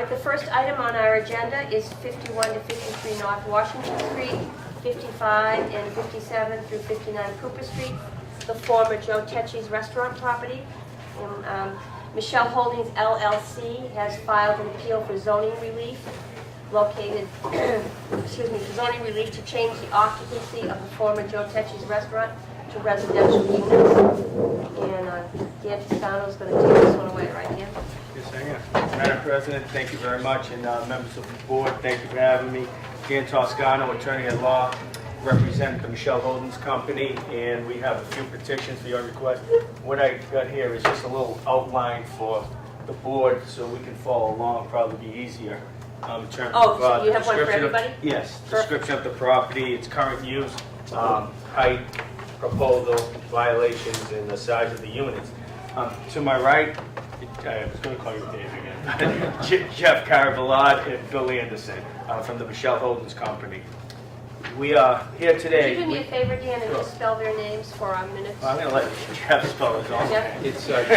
right, the first item on our agenda is 51 to 53 North Washington Street, 55 and 57 through 59 Cooper Street, the former Joe Tecces restaurant property. And, Michelle Holdings LLC has filed an appeal for zoning relief located, zoning relief to change the occupancy of the former Joe Tecces restaurant to residential units. And Dan Toscano's going to take this one away, right, Dan? Yes, I am. Madam President, thank you very much, and members of the board, thank you for having me. Dan Toscano, attorney at law, represent the Michelle Holdings Company, and we have a few petitions for your request. What I got here is just a little outline for the board so we can follow along, probably be easier. In terms of, so you have one for everybody? Yes, description of the property, its current use, height, proposal, violations, and the size of the units. To my right, I was going to call you Dave again, Jeff Carabalad and Bill Anderson from the Michelle Holdings Company. We are here today. Could you do me a favor, Dan, and just spell their names for our minutes? I'm going to let Jeff spell his own. Jeff? It's Jeff.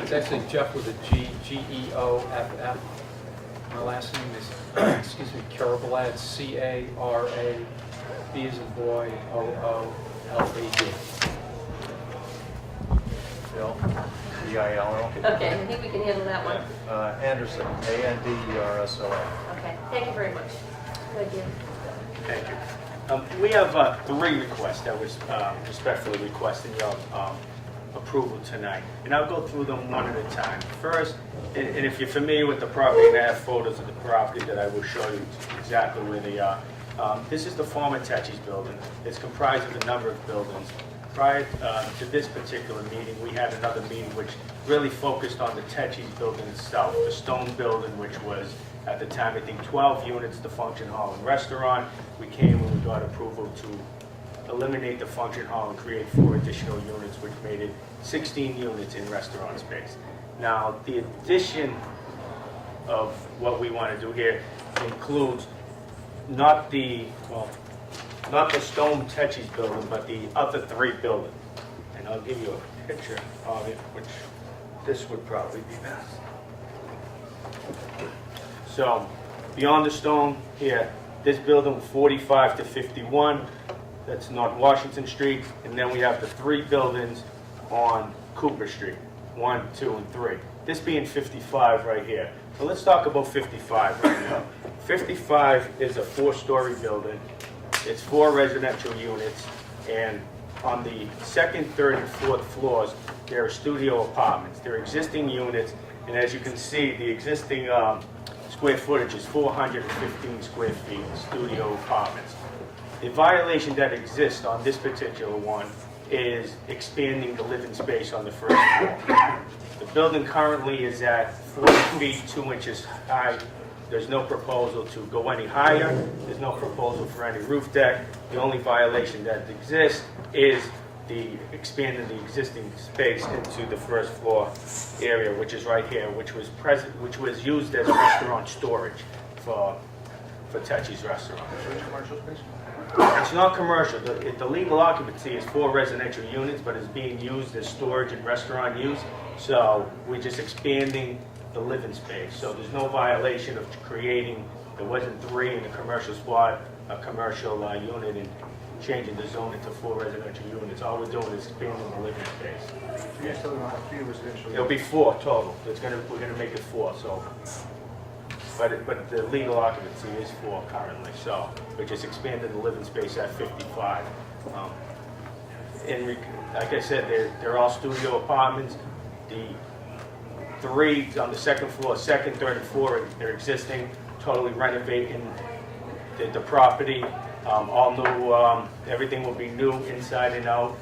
It's actually Jeff with a G, G-E-O-F-F. My last name is, excuse me, Carabalad, C-A-R-A, B as in boy, O-O-L-A-D. Bill, B-I-L-L. Okay, I think we can handle that one. Anderson, A-N-D-E-R-S-O-N. Okay, thank you very much. Good, Dan. Thank you. We have 3 requests that was respectfully requesting your approval tonight, and I'll go through them one at a time. First, and if you're familiar with the property, and I have photos of the property that I will show you exactly where they are. This is the former Tecces building. It's comprised of a number of buildings. Prior to this particular meeting, we had another meeting which really focused on the Tecces building itself, the stone building, which was at the time, I think, 12 units, the function hall and restaurant. We came and we got approval to eliminate the function hall and create 4 additional units, which made it 16 units in restaurant space. Now, the addition of what we want to do here includes not the stone Tecces building, but the other 3 buildings. And I'll give you a picture of it, which this would probably be best. So, beyond the stone here, this building 45 to 51, that's North Washington Street, and then we have the 3 buildings on Cooper Street, 1, 2, and 3. This being 55 right here. So let's talk about 55 right now. 55 is a 4-story building. It's 4 residential units, and on the 2nd, 3rd, and 4th floors, there are studio apartments. They're existing units, and as you can see, the existing square footage is 415 square feet, studio apartments. The violation that exists on this particular one is expanding the living space on the first floor. The building currently is at 40 feet, 2 inches high. There's no proposal to go any higher. There's no proposal for any roof deck. The only violation that exists is the expanding the existing space into the first floor area, which is right here, which was used as a restaurant storage for Tecces restaurant. Commercial space? It's not commercial. The legal occupancy is 4 residential units, but it's being used as storage and restaurant use. So we're just expanding the living space. So there's no violation of creating, there wasn't 3 in the commercial spot, a commercial unit, and changing the zone into 4 residential units. All we're doing is expanding the living space. So you're still on 3 residential? It'll be 4 total. We're gonna make it 4. So, but the legal occupancy is 4 currently. So we're just expanding the living space at 55. Like I said, they're all studio apartments. The 3 on the 2nd floor, 2nd, 3rd, and 4th, they're existing, totally renovating the property. All new, everything will be new inside and out.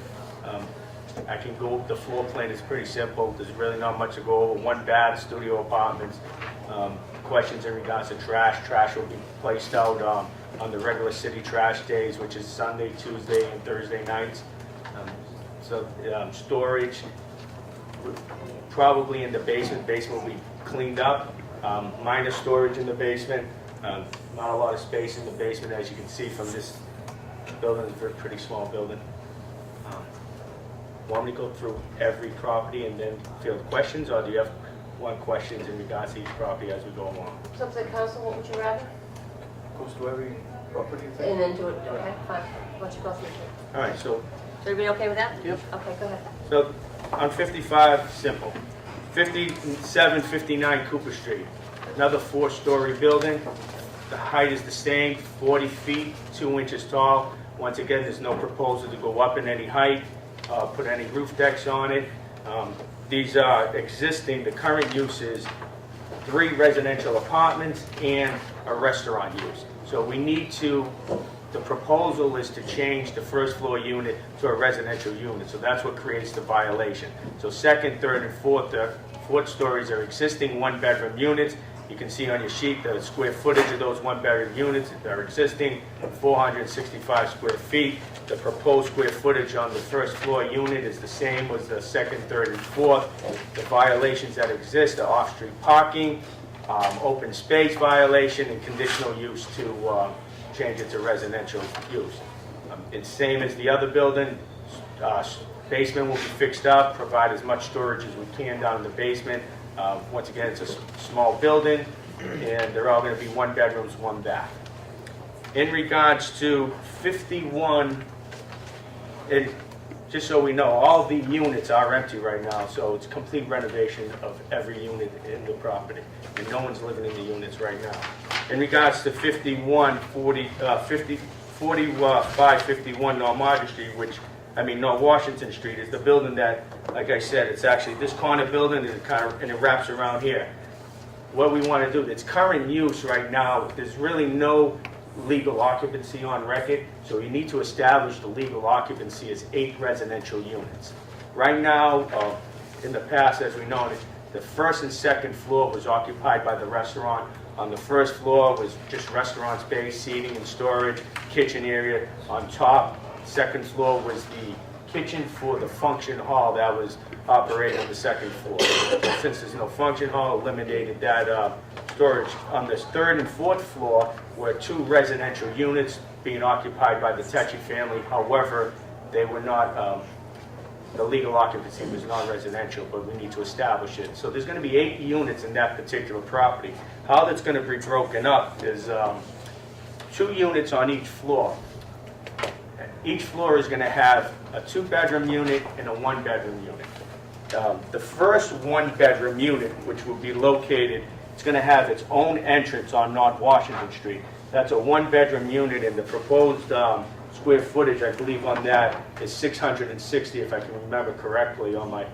I can go, the floor plan is pretty simple. There's really not much to go over. 1 bath, studio apartments. Questions in regards to trash. Trash will be placed out on the regular city trash days, which is Sunday, Tuesday, and Thursday nights. Storage, probably in the basement. Basement will be cleaned up. Minor storage in the basement. Not a lot of space in the basement, as you can see from this building. It's a pretty small building. Want me to go through every property and then field questions, or do you have want questions in regards to each property as we go along. So up to the council, what would you rather? Goes to every property And thing? then do it, okay, fine. Why don't you go through it? All right, so Is everybody okay with that? Yep. Okay, go ahead. So on 55, simple. 57, 59 Cooper Street, another 4-story building. The height is the same, 40 feet, 2 inches tall. Once again, there's no proposal to go up in any height, put any roof decks on it. These are existing, the current use is 3 residential apartments and a restaurant use. So we need to, the proposal is to change the first floor unit to a residential unit. So that's what creates the violation. So second, third, and fourth stories are existing 1-bedroom units. You can see on your sheet the square footage of those 1-bedroom units that are existing, 465 square feet. The proposed square footage on the first floor unit is the same as the second, third, and fourth. The violations that exist are off-street parking, open space violation, and conditional use to change it to residential use. It's same as the other building. Basement will be fixed up, provide as much storage as we can down in the basement. Once again, it's a small building, and they're all going to be 1 bedrooms, 1 bath. In regards to 51, and just so we know, all the units are empty right now, so it's complete renovation of every unit in the property, and no one's living in the units right now. In regards to 45, 51 North Market Street, North Washington Street, is the building that, like I said, it's actually this corner building and it wraps around here. What we want to do, its current use right now, there's really no legal occupancy on record, so you need to establish the legal occupancy as 8 residential units. Right now, in the past, as we know, the first and second floor was occupied by the restaurant. On the first floor was just restaurant space, seating and storage, kitchen area. On top, second floor was the kitchen for the function hall that was operating on the second floor. Since there's no function hall, eliminated that storage. On this third and fourth floor were 2 residential units being occupied by the Tecces family. However, they were not, the legal occupancy was non-residential, but we need to establish it. So there's going to be 8 units in that particular property. How that's going to be broken up is 2 units on each floor. Each floor is going to have a 2-bedroom unit and a 1-bedroom unit. The first 1-bedroom unit, which will be located, it's going to have its own entrance on North Washington Street. That's a 1-bedroom unit, and the proposed square footage, I believe, on that is 660, if I can remember correctly, on my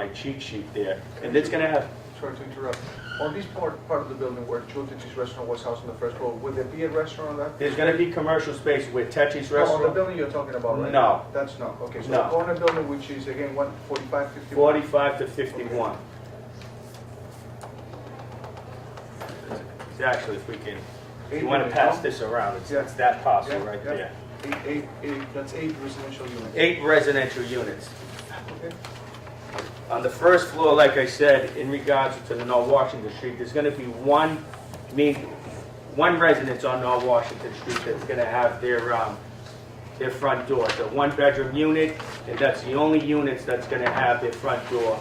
cheat sheet there. And it's going to have. Sorry to interrupt. On this part of the building where Joe Tecces restaurant was housed on the first floor, would there be a restaurant on that? There's going to be commercial space with Tecces No, on the restaurant. building you're talking about, right? No. That's not, okay, so No. the corner building, which is again, 145, 51? 45 to 51. It's actually, if we can, if you want to pass this around, it's that parcel right there. That's 8 residential units. 8 residential units. Okay. On the first floor, like I said, in regards to the North Washington Street, there's going to be one residence on North Washington Street that's going to have their front door. It's a 1-bedroom unit, and that's the only units that's going to have their front door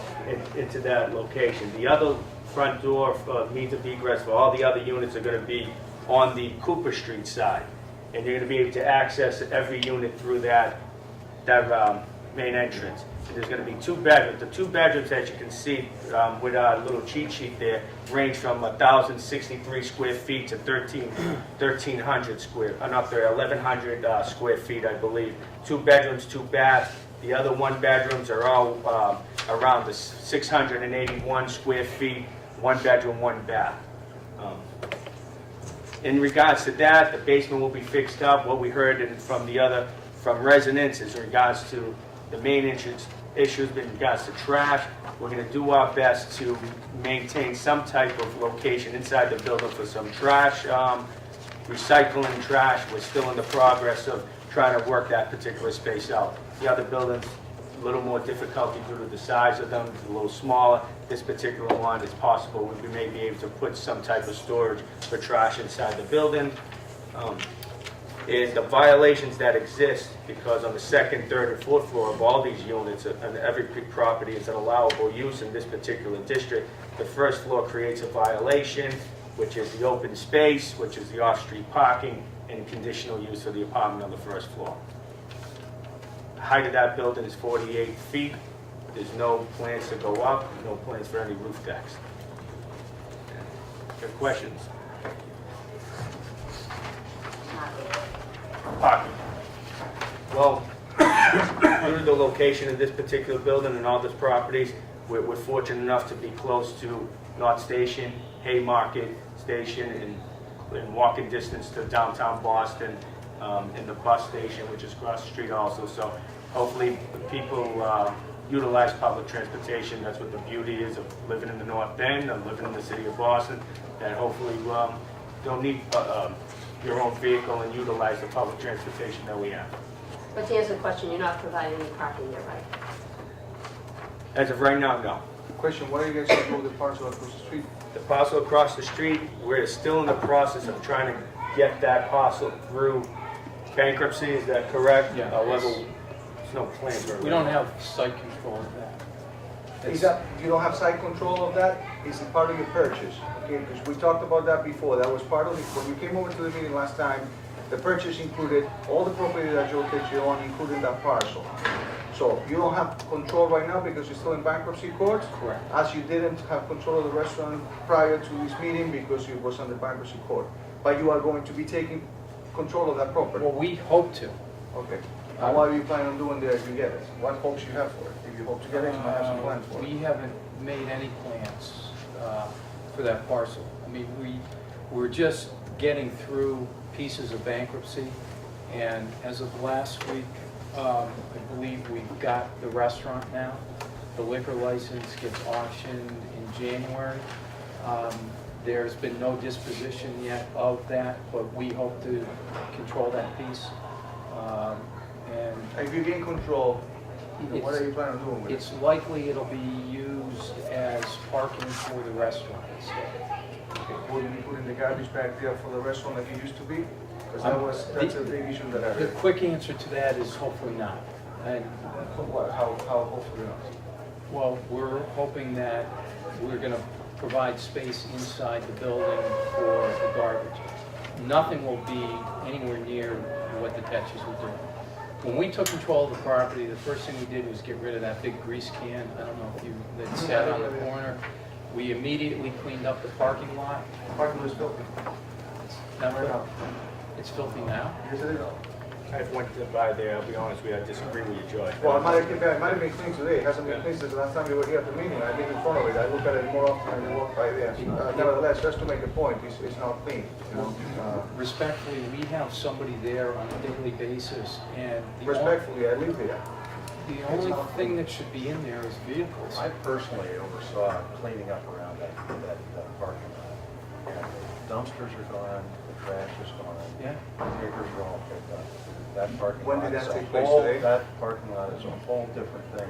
into that location. The other front door means of egress for all the other units are going to be on the Cooper Street side, and you're going to be able to access every unit through that main entrance. There's going to be 2 bedrooms. The 2 bedrooms, as you can see with our little cheat sheet there, range from 1,063 square feet to 1,300 square feet, I believe. 2 bedrooms, 2 baths. The other 1 bedrooms are all around the 681 square feet, 1 bedroom, 1 bath. In regards to that, the basement will be fixed up. What we heard from residents is in regards to the main issues in regards to trash. We're going to do our best to maintain some type of location inside the building for some trash, recycling trash. We're still in the progress of trying to work that particular space out. The other buildings, a little more difficulty due to the size of them, a little smaller. This particular one, it's possible we may be able to put some type of storage for trash inside the building. And the violations that exist because on the second, third, and fourth floor of all these units, and every property is an allowable use in this particular district, the first floor creates a violation, which is the open space, which is the off-street parking, and conditional use of the apartment on the first floor. The height of that building is 48 feet. There's no plans to go up, no plans for any roof decks. Any questions? Parking. Well, due to the location of this particular building and all these properties, we're fortunate enough to be close to North Station, Haymarket Station, and walking distance to downtown Boston, and the bus station, which is across the street also. So hopefully the people utilize public transportation. That's what the beauty is of living in the North End, of living in the city of Boston, that hopefully don't need your own vehicle and utilize the public transportation that we have. But to answer the question, you're not providing any parking there, right? As of right now, no. Question, what are you guys going to do with the parcel across the street? The parcel across the street, we're still in the process of trying to get that parcel through bankruptcy, is that correct? Yeah. However, there's no plans for it. We don't have site control of that. Is that, you don't have site control of that? Is it part of your purchase? Okay, because we talked about that before. That was part of it. When we came over to the meeting last time, the purchase included all the property that Joe Tecces owned, including that parcel. So you don't have control right now because you're still in bankruptcy court? Correct. As you didn't have control of the restaurant prior to this meeting because it was under bankruptcy court. But you are going to be taking control of that property? Well, we hope to. Okay. And what are you planning on doing there if you get it? What hopes you have for it? If you hope to get it, you might have some plans for it. We haven't made any plans for that parcel. I mean, we're just getting through pieces of bankruptcy, and as of last week, I believe we've got the restaurant now. The liquor license gets auctioned in January. There's been no disposition yet of that, but we hope to control that piece. And If you gain control, what are you planning on doing with it? it's likely it'll be used as parking for the restaurant instead. Will you be putting the garbage back there for the restaurant like it used to be? Because that's a big issue that I The heard. quick answer to that is hopefully not. And, How hopefully not? well, we're hoping that we're gonna provide space inside the building for the garbage. Nothing will be anywhere near what the Tecces will do. When we took control of the property, the first thing we did was get rid of that big grease can. I don't know if you, that sat on the corner. We immediately cleaned up the parking lot. Parking lot is filthy. It's filthy now. Yes, it is. I went by there, I'll be honest with you, I disagree with you, George. Well, it might have been clean today. It hasn't been clean since the last time you were here at the meeting. I live in front of it. I look at it more often than I walk by there. Nevertheless, just to make a point, it's not clean. You know? Respectfully, we have somebody there on a daily basis, and Respectfully, I live here. the only thing that should be in there is vehicles. I personally oversaw cleaning up around that parking lot. And the dumpsters are gone, the trash is gone, Yeah, papers are all picked up. That parking When lot did is that a take place whole- today? That parking lot is a whole different thing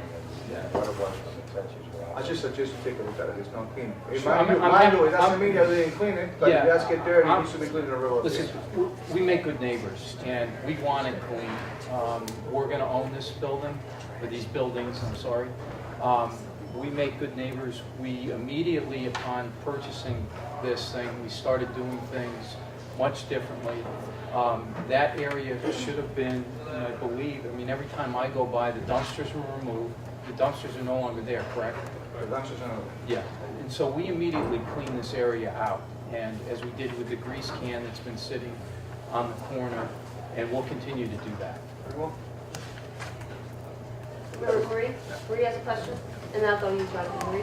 than what it was when the Tecces were I out. just suggest you take a look at it. It's not clean. Sure, I'm- Mind you, it doesn't mean that they didn't clean it, but if Yeah. it does get dirty, it I'm- needs to be cleaned on a regular listen, basis. we make good neighbors, and we want it clean. We're gonna own this building, or these buildings, I'm sorry. We make good neighbors. We immediately, upon purchasing this thing, we started doing things much differently. That area should have been, and I believe, I mean, every time I go by, the dumpsters were removed. The dumpsters are no longer there, correct? The dumpsters are- Yeah, and so we immediately cleaned this area out, and as we did with the grease can that's been sitting on the corner, and we'll continue to do that. Very well. Remember Marie? Marie has a question? And I'll go you, John. Marie?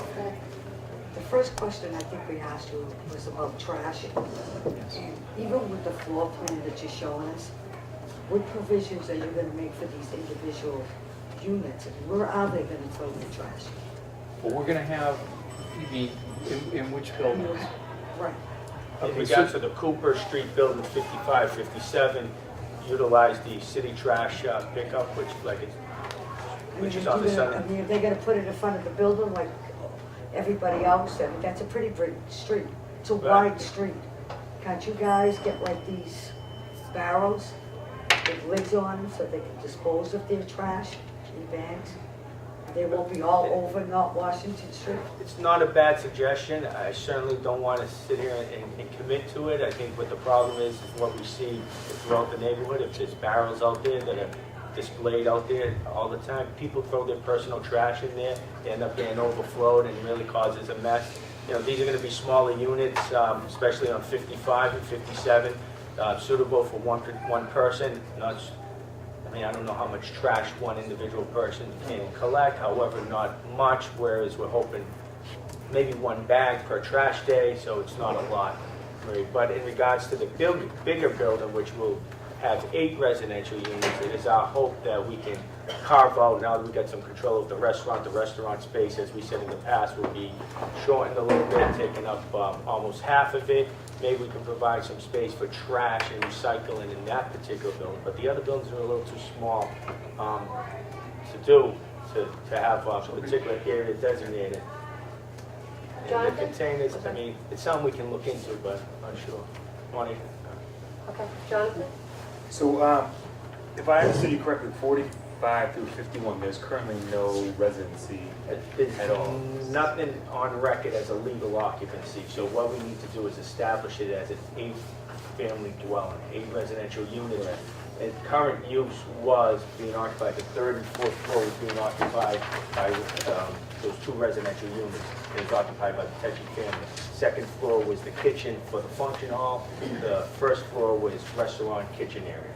The first question I think we asked you was about trash. Yes. Even with the floor plan that you're showing us, what provisions are you gonna make for these individual units? Where are they gonna throw the trash? Well, we're gonna have, you mean, in which buildings? Right. In regards to the Cooper Street building 55, 57, utilize the city trash pickup, which is on the I southern. mean, are they gonna put it in front of the building like everybody else? I mean, that's a pretty big street. It's a Right. wide street. Can't you guys get like these barrels with lids on them so they can dispose of their trash in bags? They won't be all over North Washington Street? It's not a bad suggestion. I certainly don't want to sit here and commit to it. I think what the problem is what we see throughout the neighborhood. If there's barrels out there that are displayed out there all the time, people throw their personal trash in there, they end up getting overflowed and really causes a mess. You know, these are going to be smaller units, especially on 55 and 57, suitable for one person. I mean, I don't know how much trash one individual person can collect, however, not much, whereas we're hoping maybe one bag per trash day, so it's not a lot. Right? But in regards to the bigger building, which will have 8 residential units, it is our hope that we can carve out, now that we've got some control of the restaurant space, as we said in the past, will be shortened a little bit, taking up almost half of it. Maybe we can provide some space for trash and recycling in that particular building, but the other buildings are a little too small to have a particular area designated. And the Jonathan? containers, I mean, it's something we can look into, but I'm not sure. Monty? Okay, Jonathan? So, if I understood you correctly, 45 through 51, there's currently no residency There's at all. nothing on record as a legal occupancy, so what we need to do is establish it as an 8-family dwelling, 8 residential units. And current use was being occupied, the 3rd and 4th floor was being occupied by those 2 residential units. It was occupied by the Tecces family. 2nd floor was the kitchen for the function hall. The 1st floor was restaurant kitchen area.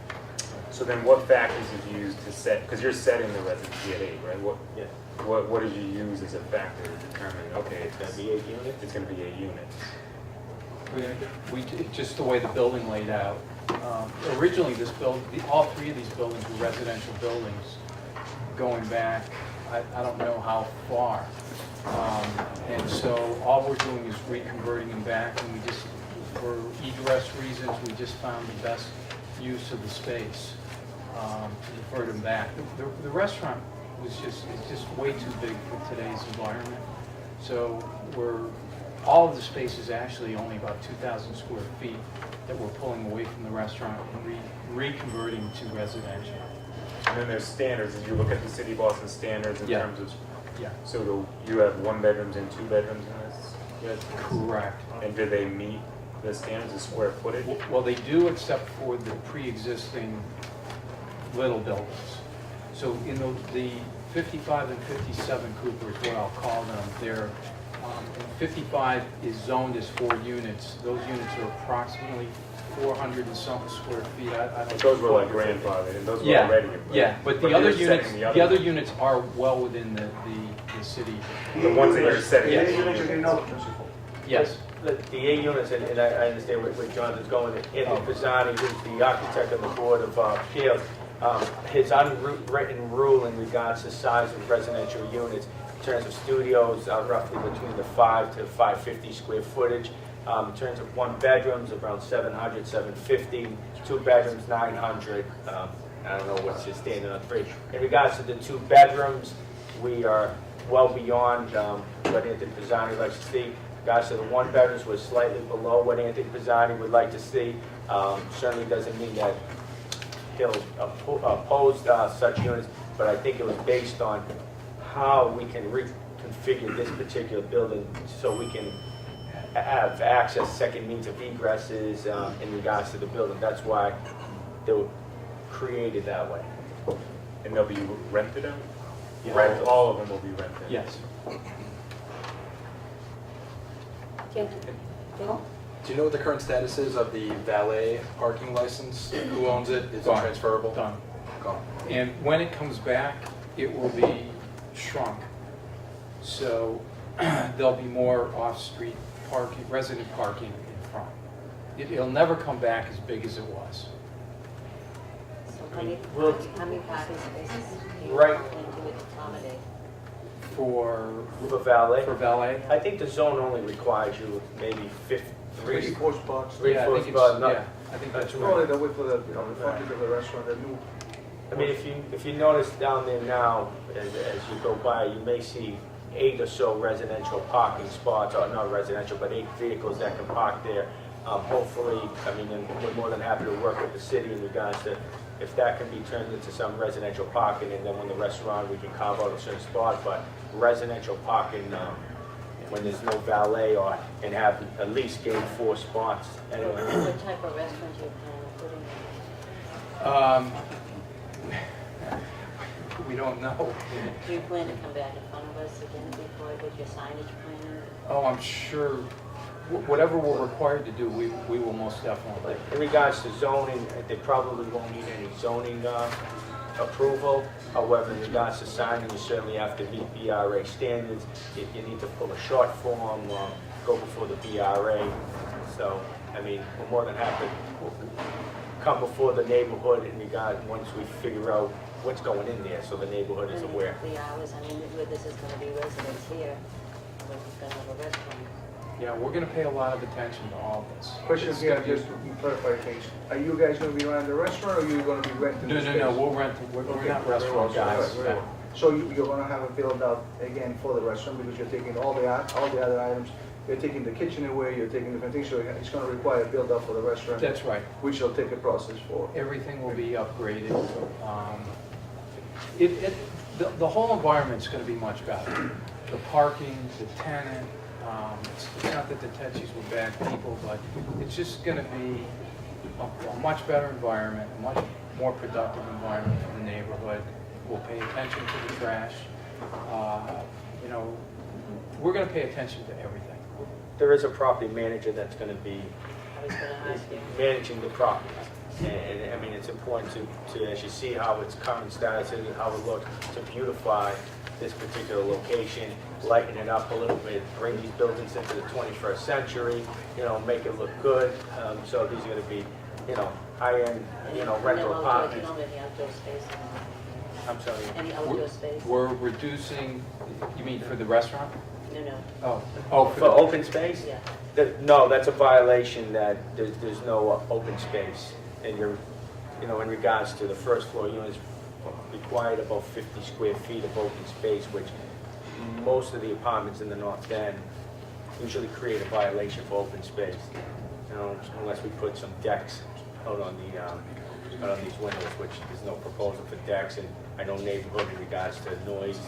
So then what factors did you use to set, because you're setting the residency at 8, right? Yeah. What did you use as a factor to determine, okay, It's going to be 8 units. it's gonna be 8 units? Just the way the building laid out. Originally, all 3 of these buildings were residential buildings, going back, I don't know how far. And so all we're doing is reconverting them back, and we just, for egress reasons, we just found the best use of the space to defer them back. The restaurant is just way too big for today's environment. So all of the space is actually only about 2,000 square feet that we're pulling away from the restaurant and reconverting to residential. And then there's standards, as you look at the city of Boston standards in Yeah. terms of, Yeah, so you have 1 bedrooms and 2 bedrooms in this? correct. And do they meet the standards of square footage? Well, they do, except for the pre-existing little buildings. So in the 55 and 57 Cooper is what I'll call them. They're, 55 is zoned as 4 units. Those units are approximately 400 and something square feet. I But don't. those were like grandfathered, and those were Yeah, already. yeah, but the you're other setting units, the the other units are well within the city. The ones that you're setting. Yes. Yes. The 8 units, and I understand where John is going, Anthony Pisani, who's the architect of the Board of Appeals, his unwritten rule in regards to size of residential units, in terms of studios, roughly between the 5 to 550 square footage. In terms of 1 bedrooms, around 700, 750, 2 bedrooms, 900. I don't know what's the standard on 3. In regards to the 2 bedrooms, we are well beyond what Anthony Pisani likes to see. Regards to the 1 bedrooms, we're slightly below what Anthony Pisani would like to see. Certainly doesn't mean that he'll oppose such units, but I think it was based on how we can reconfigure this particular building so we can have access, second means of egresses in regards to the building. That's why they were created that way. And they'll be rented out? Yeah. All of them will be rented? Yes. Thank you. Do you know what the current status is of the valet parking license? Who owns it? Is it Gone. transferable? Done. Gone. And when it comes back, it will be shrunk. So there'll be more off-street parking, resident parking in front. It'll never come back as big as it was. So how many parking spaces do you Right. plan to accommodate? For valet? For valet? I think the zone only requires you maybe 3, 4 spots. 3, Yeah, I 4 think it's- spots. yeah, I think that's Probably right. the way for the, the frontage of the restaurant, the new. I mean, if you notice down there now, as you go by, you may see 8 or so residential parking spots, or not residential, but 8 vehicles that can park there. Hopefully, I mean, and we're more than happy to work with the city in regards to if that can be turned into some residential parking, and then when the restaurant, we can carve out a certain spot, but residential parking, when there's no valet or, and have at least gain 4 spots. Anyway, What type of restaurant do you plan on putting We don't know. in? Do you plan to come back in front of us again before with your signage plan? Oh, I'm sure, whatever we're required to do, we will most definitely. in regards to zoning, they probably won't need any zoning approval. However, in regards to signing, you certainly have to meet BRA standards. If you need to pull a short form, go before the BRA. So, I mean, we're more than happy to come before the neighborhood in regard, once we figure out what's going in there, so the neighborhood is aware. The hours, I mean, where this is gonna be residents here, we're gonna have a restaurant. Yeah, we're gonna pay a lot of attention to all this. Question It's here, gonna be- just to clarify things. Are you guys gonna be running the restaurant, or are you gonna be renting the No, space? no, we'll rent, we're Okay, not very well, restaurant very guys. well, very well. So you're gonna have it built out again for the restaurant, because you're taking all the other items, you're taking the kitchen away, you're taking different things, so it's gonna require a build up for the restaurant, That's right. which will take a process for. Everything will be upgraded. The whole environment's gonna be much better. The parking, the tenant, it's not that the Tecces were bad people, but it's just gonna be a much better environment, a much more productive environment for the neighborhood. We'll pay attention to the trash. You know, we're gonna pay attention to everything. There is a property manager that's going to be I was gonna ask you. managing the property. And I mean, it's important to, as you see how its current status is and how it looks, to beautify this particular location, lighten it up a little bit, bring these buildings into the 21st century, you know, make it look good. So these are going to be, you know, high-end, you know, rental You apartments. don't have any outdoor space? I'm sorry. Any outdoor space? We're reducing, you mean for the restaurant? No. Oh, For open space? Yeah. No, that's a violation, that there's no open space. And you're, you know, in regards to the first floor units, required about 50 square feet of open space, which most of the apartments in the North End usually create a violation for open space. You know, unless we put some decks out on the, out on these windows, which there's no proposal for decks. And I know neighborhood in regards to noise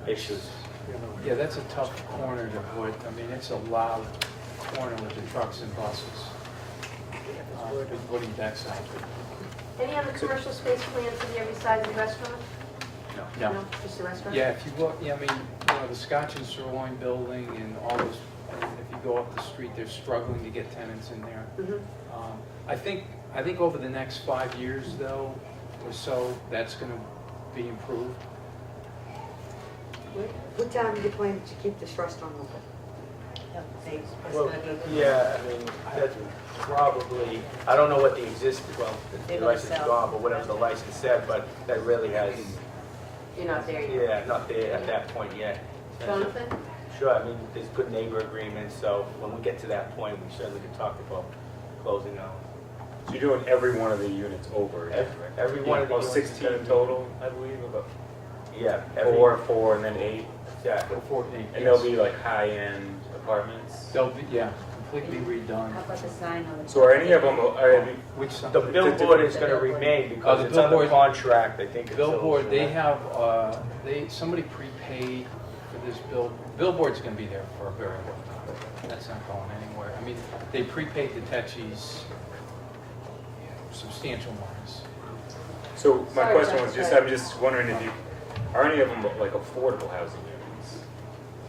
issues. Yeah, that's a tough corner to put. I mean, it's a loud corner with the trucks and buses. Putting decks out. Any other commercial space plans in here besides the restaurant? No. Just the restaurant? Yeah, if you look, yeah, I mean, you know, the Scotch and Sirloin building and all those, if you go up the street, they're struggling to get tenants in there. Mhm. I think over the next 5 years, though, or so, that's gonna be improved. What time do you plan to keep this restaurant open? Well, yeah, I mean, that's probably, I don't know what the well, the license is gone, but whatever the license said, but that really has, You're not there yet? yeah, not there at that point yet. Jonathan? Sure, I mean, there's good neighbor agreements, so when we get to that point, we certainly can talk about closing out. So you're doing every one of the units over again, right? Every one of the Oh, units is 16 gonna be- total, I believe, about Yeah. 4, and then 8. Exactly. And they'll be like high-end apartments. They'll be, yeah, completely redone. How about the sign on the? So are any of them, Which sign? The billboard is gonna remain because the it's under billboard- contract, I think. until Billboard, they July. have, somebody prepaid for this billboard's gonna be there for a very long time. That's not going anywhere. I mean, they prepaid the Tecces substantial amounts. so my Sorry, question Jeff, was just, sorry. I'm just wondering if you, are any of them like affordable housing units?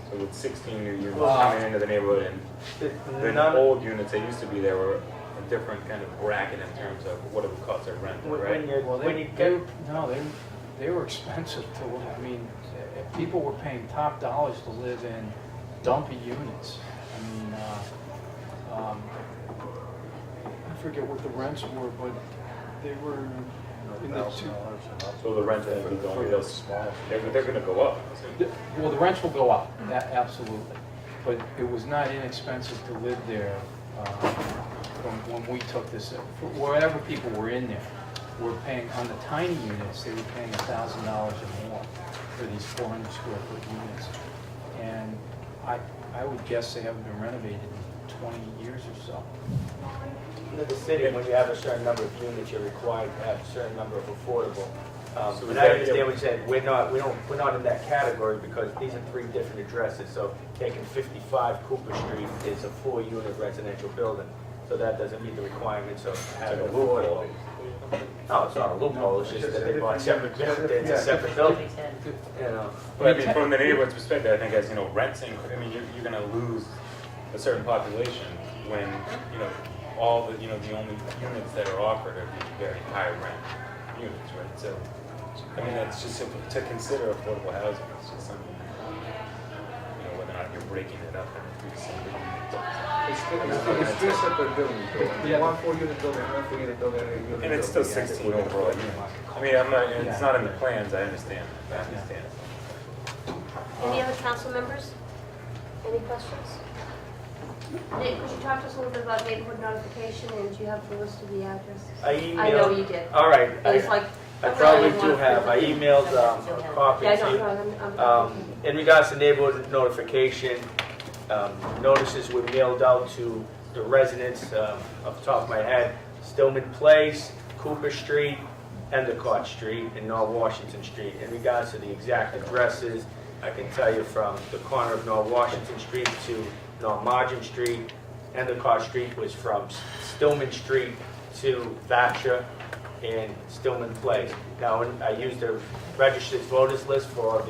So with 16 new units coming into the neighborhood, and the None- old units that used to be there were a different kind of bracket in terms of what it would cost to rent, When right? you, Well, when you they, get, they were expensive to live. I mean, people were paying top dollars to live in dumpy units. I mean, I forget what the rents were, but they were in the two. So the rent will be going, they're gonna go up. Well, the rents will go up, that, absolutely. But it was not inexpensive to live there when we took this, wherever people were in there. We're paying, on the tiny units, they were paying $1,000 or more for these 400 square foot units. And I would guess they haven't been renovated in 20 years or so. In the city, when you have a certain number of units, you're required to have a certain number of affordable. So And is I that- understand what you said, we're not in that category because these are 3 different addresses. So taking 55 Cooper Street is a 4-unit residential building. So that doesn't meet the requirements of having affordable. No, it's not a loophole, it's just that they bought separate buildings, it's a separate building, you know. But I mean, from the neighborhood's perspective, I think as, you know, rents increase, I mean, you're gonna lose a certain population when, you know, all the, you know, the only units that are offered are these very high rent units, right? So, I mean, that's just to consider affordable housing, it's just something, you know, whether or not you're breaking it up into 3 separate units. It's 3 separate buildings, Yeah. 1 4-unit building, 1 4-unit building, and a unit And it's still building. 16 overall units. I mean, I'm not, it's not in the plans, I understand, I understand. Any other council members? Any questions? Nick, could you talk to us a little bit about neighborhood notification, and do you have the list of the addresses? I emailed. I know you did. All right, It's like. I probably do have, I emailed a copy Yeah, I to know, you. I'm. In regards to neighborhood notification, notices were mailed out to the residents, off the top of my head, Stillman Place, Cooper Street, Endicott Street, and North Washington Street. In regards to the exact addresses, I can tell you from the corner of North Washington Street to North Margin Street. Endicott Street was from Stillman Street to Thatcher and Stillman Place. Now, I used the registered voters list for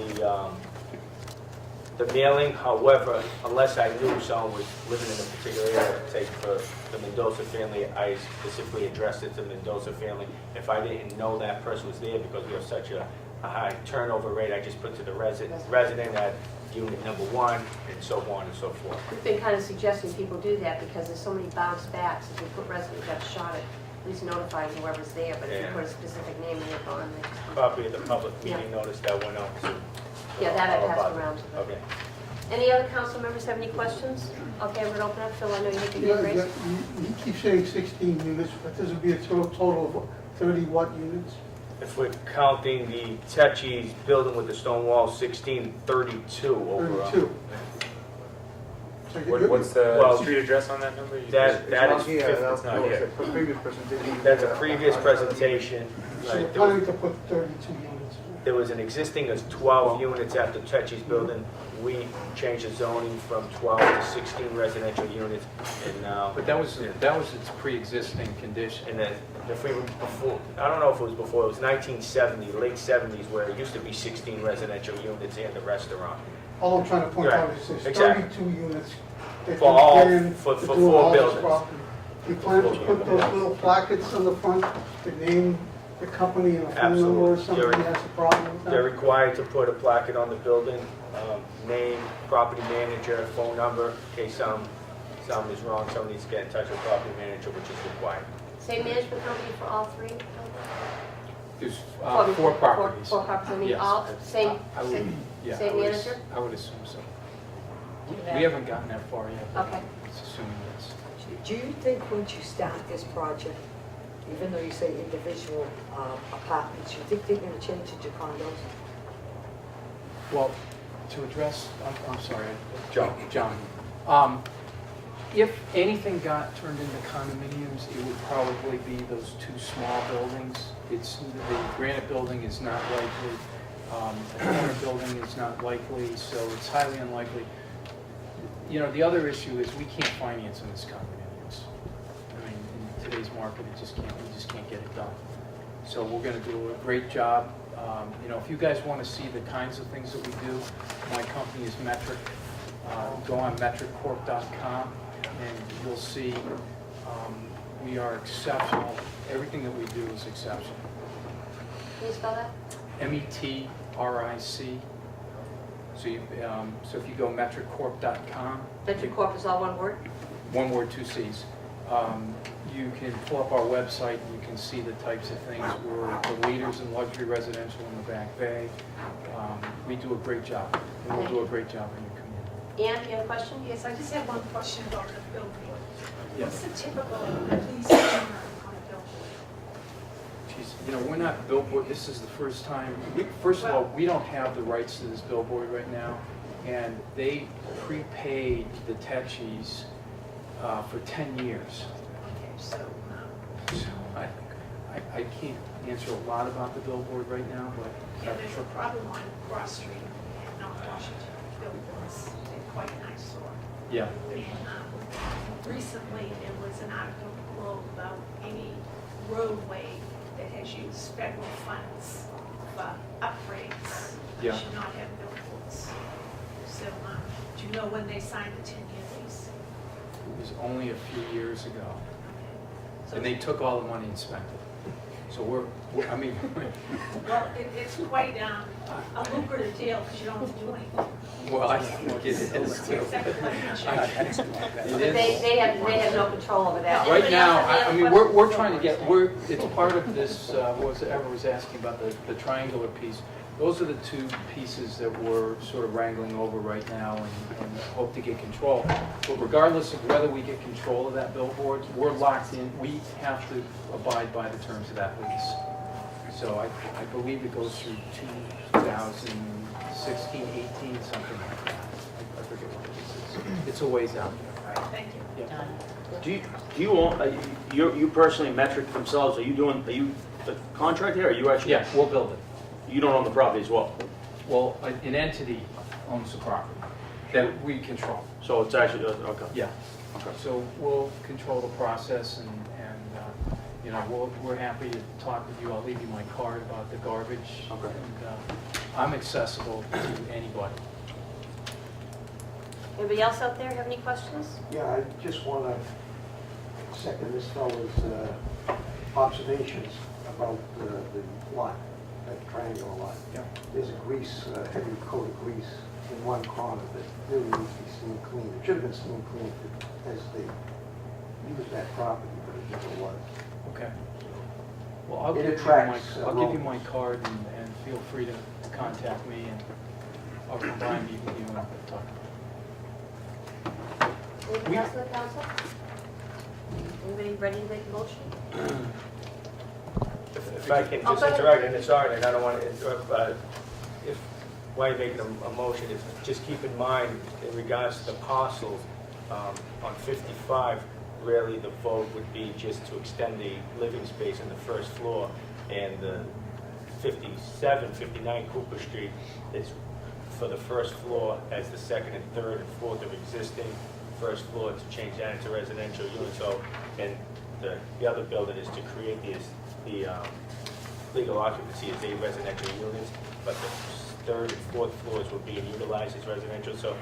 the mailing. However, unless I knew someone was living in a particular area, take for the Mendoza family, I specifically addressed it to the Mendoza family. If I didn't know that person was there, because we have such a high turnover rate, I just put to the resident at unit number 1, and so on and so forth. We've been kind of suggesting people do that because there's so many bounce backs. If you put resident got shot at least notifying whoever's there, but if you Yeah. put a specific name in your bond, they just. Copy of the public meeting notice that went out to. Yeah, that I all passed about it. around to them. Okay. Any other council members have any questions? Okay, I'm going to open up. Phil, I know you need to Yeah, be raised. you keep saying 16 units, but this would be a total of 30 what units? If we're counting the Tecces building with the stone wall, 16, 32 overall. 32. So you- What's the Well, street address on that number? That It's is, here, fif- that was a previous presentation. that's a previous presentation. So Right. you're planning to put 32 units? There was an existing of 12 units at the Tecces building. We changed the zoning from 12 to 16 residential units, and now. But that was its pre-existing condition. And then, if we were before, I don't know if it was before, it was 1970, late 70s, where it used to be 16 residential units and the restaurant. All I'm trying to point out Right, is there's exactly. 32 units that For you all- plan for to do 4 all this buildings. property. You plan to put those little plackets on the front to name the company and a phone number or Absolutely. somebody has a problem with They're that? required to put a plaque on the building, name, property manager, phone number, in case something is wrong, someone needs to get in touch with property manager, which is required. Same management company for all 3? There's Four 4 properties. 4 properties, I mean, Yes. all, same, I would, yeah, same I would manager? I would assume so. We haven't gotten that far yet. but Okay. It's assuming yes. Do you think once you start this project, even though you say individual apartments, you think they're gonna change into condos? Well, to address, I'm sorry, John. If anything got turned into condominiums, it would probably be those 2 small buildings. The Granite Building is not likely, the corner building is not likely, so it's highly unlikely. You know, the other issue is we can't finance in this condominiums. I mean, in today's market, we just can't get it done. So we're gonna do a great job. You know, if you guys wanna see the kinds of things that we do, my company is Metric. Go on metriccorp.com and you'll see we are exceptional. Everything that we do is exceptional. Can you spell that? METRIC. So if you go metriccorp.com, Metric Corp is all one word? one word, 2 C's. You can pull up our website and you can see the types of things. We're the leaders in luxury residential in the Back Bay. We do a great job, and we'll do a great job in your community. Ann, you have a question? Yes, I just have one question about the billboard. Yes. What's the typical lease term on a billboard? Geez, you know, we're not billboard, this is the first time, first of all, we don't have the rights to this billboard right now, and they prepaid the Tecces for 10 years. Okay, so, So I can't answer a lot about the billboard right now, but. yeah, there's a problem on Cross Street in North Washington, billboards, they're quite an eyesore. Yeah. And recently, there was an article about any roadway that has used federal funds for upgrades. Yeah. Should not have billboards. So, do you know when they signed the 10-year lease? It was only a few years ago, So- and they took all the money and spent it. So I mean, Well, it's quite a lucrative deal because you don't have to do anything. well, I think it is too. Except for like insurance. It But is. they have no control over that. Right Anybody now, else have I any mean, other we're questions? trying to get, it's part of this, whoever was asking about the triangular piece. Those are the two pieces that we're sort of wrangling over right now and hope to get control. But regardless of whether we get control of that billboard, we're locked in. We have to abide by the terms of that lease. So I believe it goes through 2016, 18, something like that. I forget what it is. It's a ways out there. All right, thank you. Yeah. Do you own, you personally, Metric themselves, are you the contract here, or are you actually? Yeah, we'll build it. You don't own the property as well? Well, an entity owns the property that we control. So it's actually, okay. Yeah. Okay. So we'll control the process and you know, we're happy to talk with you. I'll leave you my card about the garbage. Okay. And I'm accessible to anybody. Anybody else out there have any questions? Yeah, I just want to second this fellow's observations about the lot, that triangular lot. Yeah. There's a grease, heavy coat of grease in one corner that really needs to be steam cleaned. It should have been steam cleaned as they used that property, but it never was. Okay. Well, I'll It give attracts, you my card and feel free to contact me and I'll come by and meet with you and talk. Anything else from the council? Anybody ready to make a motion? If I can Oh, just go ahead. interrupt, and it's sorry, and I don't want to interrupt, if, while you're making a motion, is just keep in mind, in regards to the parcels, on 55, really the vote would be just to extend the living space in the first floor, and the 57, 59 Cooper Street is for the first floor as the second and third and fourth of existing first floor to change that into residential units. So, and the other building is to create the legal occupancy as 8 residential units, but the third and fourth floors will be utilized as residential. So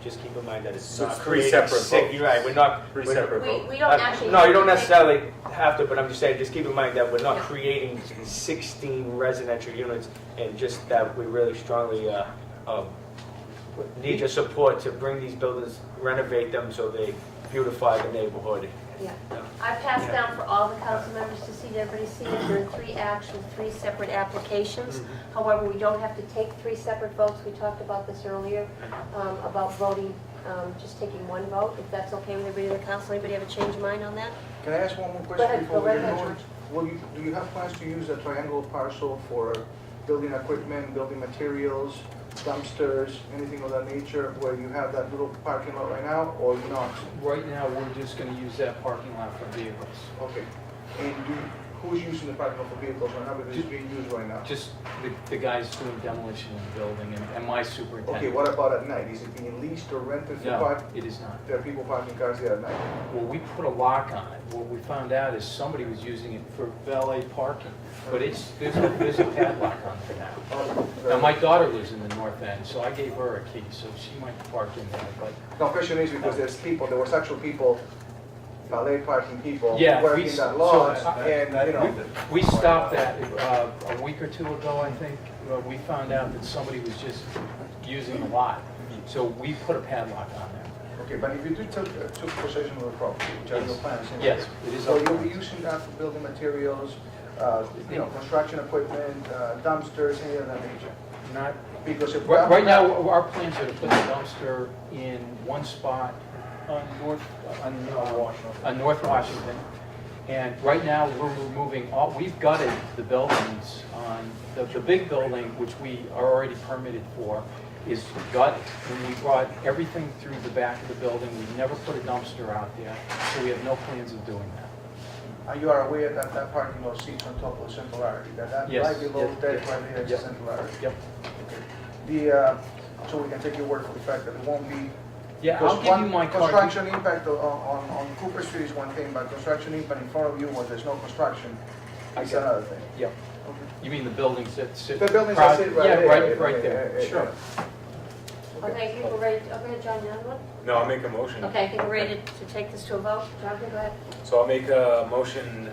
just keep in mind that it's So not it's three creating separate six. votes. You're right, we're not. Three we're- separate votes. We don't actually. No, you don't have to take- necessarily have to, but I'm just saying, just keep in mind that we're not Yeah. creating 16 residential units, and just that we really strongly need your support to bring these buildings, renovate them so they beautify the neighborhood. Yeah. I passed down for all the council members to see, everybody see it. There are three separate applications. However, we don't have to take 3 separate votes. We talked about this earlier, about voting, just taking one vote, if that's okay with everybody in the council. Anybody have a change of mind on that? Can I ask one more Go question ahead, before go we right get ahead, going? George. Do you have plans to use a triangle parcel for building equipment, building materials, dumpsters, anything of that nature, where you have that little parking lot right now, or not? Right now, we're just going to use that parking lot for vehicles. Okay. And who's using the parking lot for vehicles right now, because it's being used right now? Just the guys doing demolition in the building and my superintendent. Okay, what about at night? Is it being leased or rented for No, park? it is not. There are people parking cars there at night? Well, we put a lock on it. What we found out is somebody was using it for valet parking, but there's a padlock on there now. Oh, Now, my daughter lives in the north end, so I gave her a key, so she might park in there, but No, question is because there was actual people, valet parking people, Yeah, working we- that lot, so, and, you know. we stopped that a week or two ago, I think. We found out that somebody was just using the lot, so we put a padlock on there. Okay, but if you took possession of the property, which are your plans? anyway, Yes, it is So our you'll be plans. using that for building materials, construction equipment, dumpsters, any of that nature? Not, Because if. right now, our plans are to put the dumpster in one spot on North Washington. And right now, we're removing we've gutted the buildings on, the big building, which we are already permitted for, is gutted. When we brought everything through the back of the building, we never put a dumpster out there, so we have no plans of doing that. And you are aware that that parking lot sits on top of Central Artery, that Yes, right below yes, that yes. right there is Yep. Central Artery? Yep. The, so we can take your word for the fact that it won't be. Yeah, because I'll give you one my card. Construction impact on Cooper Street is one thing, but construction impact in front of you when there's no construction I is get it. another thing. Yep. You mean the buildings that sit? The buildings that sit right Yeah, there, right, yeah, right yeah, there, yeah, yeah. sure. Okay, I think we're ready, okay, John, you have one? No, I'll make a motion. Okay, I think we're ready to take this to a vote. Jonathan, go ahead. So I'll make a motion,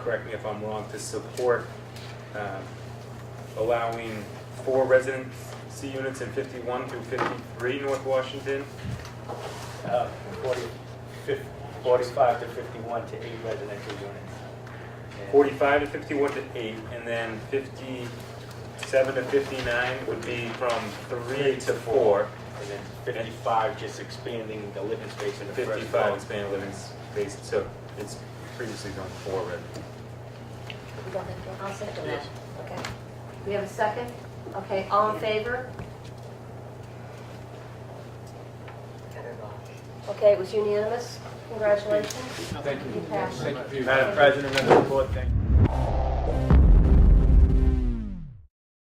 correct me if I'm wrong, to support allowing 4 residency units in 51 through 53 North Washington. 45 to 51 to 8 residential units. 45 to 51 to 8, and then 57 to 59 would be from 3 to 4. And then 55, just expanding the living space in the first 55 floor. expanded living space, so it's previously done 4 residents. You got that, John? I'll second that. Okay. We have a second? Okay, all in favor? Okay, it was unanimous. Congratulations. Thank you. You passed. Thank you for your. Madam President, members of the board, thank you.